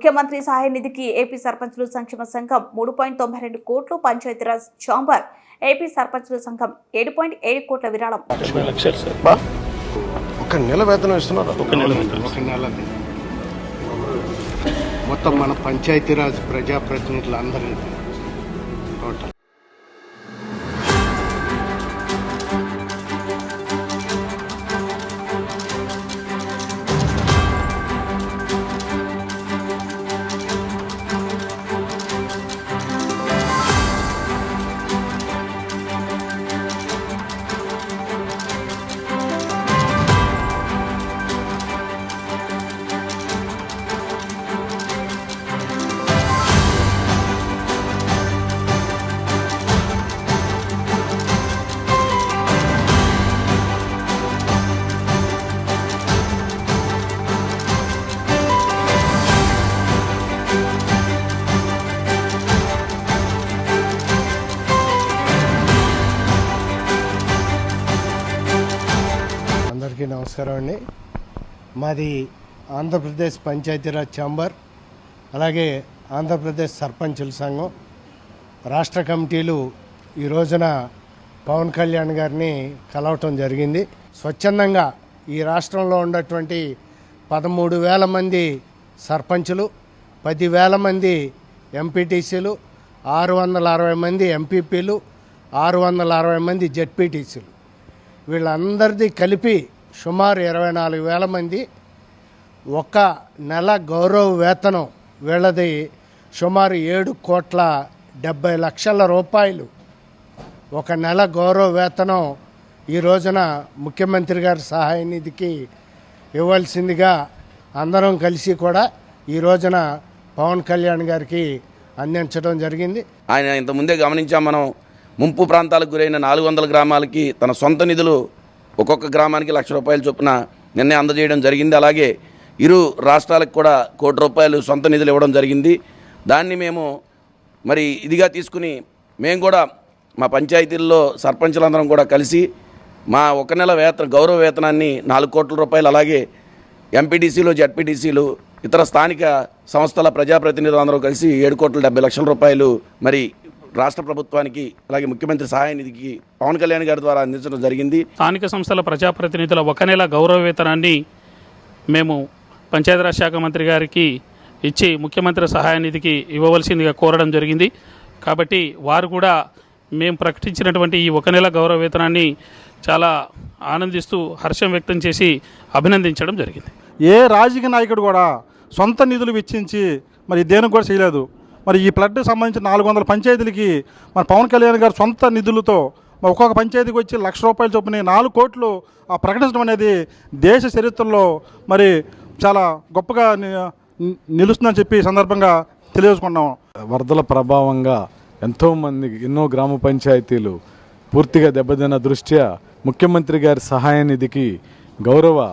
ముఖ్యమంత్రి సహాయ నిధికి ఏపీ సర్పంచుల సంక్షేమ సంఘం 3.92 కోట్లు, పంచాయతీరాజ్ ఛాంబర్ ఏపీ సర్పంచుల సంఘం 7.7 కోట్ల విరాళం. ఒక నెల వేతనం ఇస్తున్నారు. మొత్తం మన పంచాయతీరాజ్ ప్రజాప్రతినిధులందరినీ టోటల్. అందరికీ నమస్కారం అండి. మాది ఆంధ్రప్రదేశ్ పంచాయతీరాజ్ ఛాంబర్, అలాగే ఆంధ్రప్రదేశ్ సర్పంచుల సంఘం రాష్ట్ర కమిటీలు ఈ రోజున పవన్ కళ్యాణ్ గారిని కలవటం జరిగింది. స్వచ్ఛందంగా ఈ రాష్ట్రంలో ఉన్నటువంటి 13,000 మంది సర్పంచులు, 10,000 మంది ఎంపీటీసీలు, 660 మంది ఎంపీపీలు, 660 మంది జెడ్పీటీసీలు, వీళ్ళందరిది కలిపి సుమారు 24,000 మంది. ఒక నెల గౌరవ వేతనం వీళ్ళది సుమారు 7,70,00,000 రూపాయలు. ఒక నెల గౌరవ వేతనం ఈ రోజున ముఖ్యమంత్రి గారి సహాయ నిధికి ఇవ్వాల్సిందిగా అందరం కలిసి కూడా ఈ రోజున పవన్ కళ్యాణ్ గారికి అందించడం జరిగింది. ఆయన ఇంతకుముందే గమనించాం, మనం ముంపు ప్రాంతాలకు గురైన 400 గ్రామాలకి తన సొంత నిధులు ఒక్కొక్క గ్రామానికి ₹1,00,000 చొప్పున నిన్నే అందజేయడం జరిగింది. అలాగే ఇరు రాష్ట్రాలకు కూడా ₹1,00,00,000 సొంత నిధులు ఇవ్వడం జరిగింది. దాన్ని మేము మరి ఇదిగా తీసుకుని మేము కూడా మా పంచాయతీల్లో సర్పంచులందరం కూడా కలిసి మా ఒక నెల గౌరవ వేతనాన్ని ₹4 కోట్ల, అలాగే ఎంపీటీసీలు, జెడ్పీటీసీలు, ఇతర స్థానిక సంస్థల ప్రజాప్రతినిధులు అందరూ కలిసి ₹7,70,00,000 మరి రాష్ట్ర ప్రభుత్వానికి అలాగే ముఖ్యమంత్రి సహాయ నిధికి పవన్ కళ్యాణ్ గారి ద్వారా అందించడం జరిగింది. స్థానిక సంస్థల ప్రజాప్రతినిధుల ఒక నెల గౌరవ వేతనాన్ని మేము పంచాయతీరాజ్ శాఖ మంత్రి గారికి ఇచ్చి ముఖ్యమంత్రి సహాయ నిధికి ఇవ్వవలసిందిగా కోరడం జరిగింది. కాబట్టి వారు కూడా మేము ప్రకటించినటువంటి ఈ ఒక నెల గౌరవ వేతనాన్ని చాలా ఆనందిస్తూ హర్షం వ్యక్తం చేసి అభినందించడం జరిగింది. ఏ రాజకీయ నాయకుడు కూడా సొంత నిధులు వెచ్చించి మరి దేనికి కూడా చేయలేదు. మరి ఈ ఫ్లడ్ సంబంధించిన 400 పంచాయతీలకి మన పవన్ కళ్యాణ్ గారు సొంత నిధులతో ఒక్కొక్క పంచాయతీకి వచ్చి ₹1,00,000 చొప్పున 4 కోట్లు ప్రకటించడం అనేది దేశ చరిత్రలో మరి చాలా గొప్పగా నిలుస్తుందని చెప్పి సందర్భంగా తెలియజేసుకున్నాం. వరదల ప్రభావంగా ఎంతోమంది ఎన్నో గ్రామ పంచాయతీలు పూర్తిగా దెబ్బతిన్న దృష్ట్యా ముఖ్యమంత్రి గారి సహాయ నిధికి గౌరవ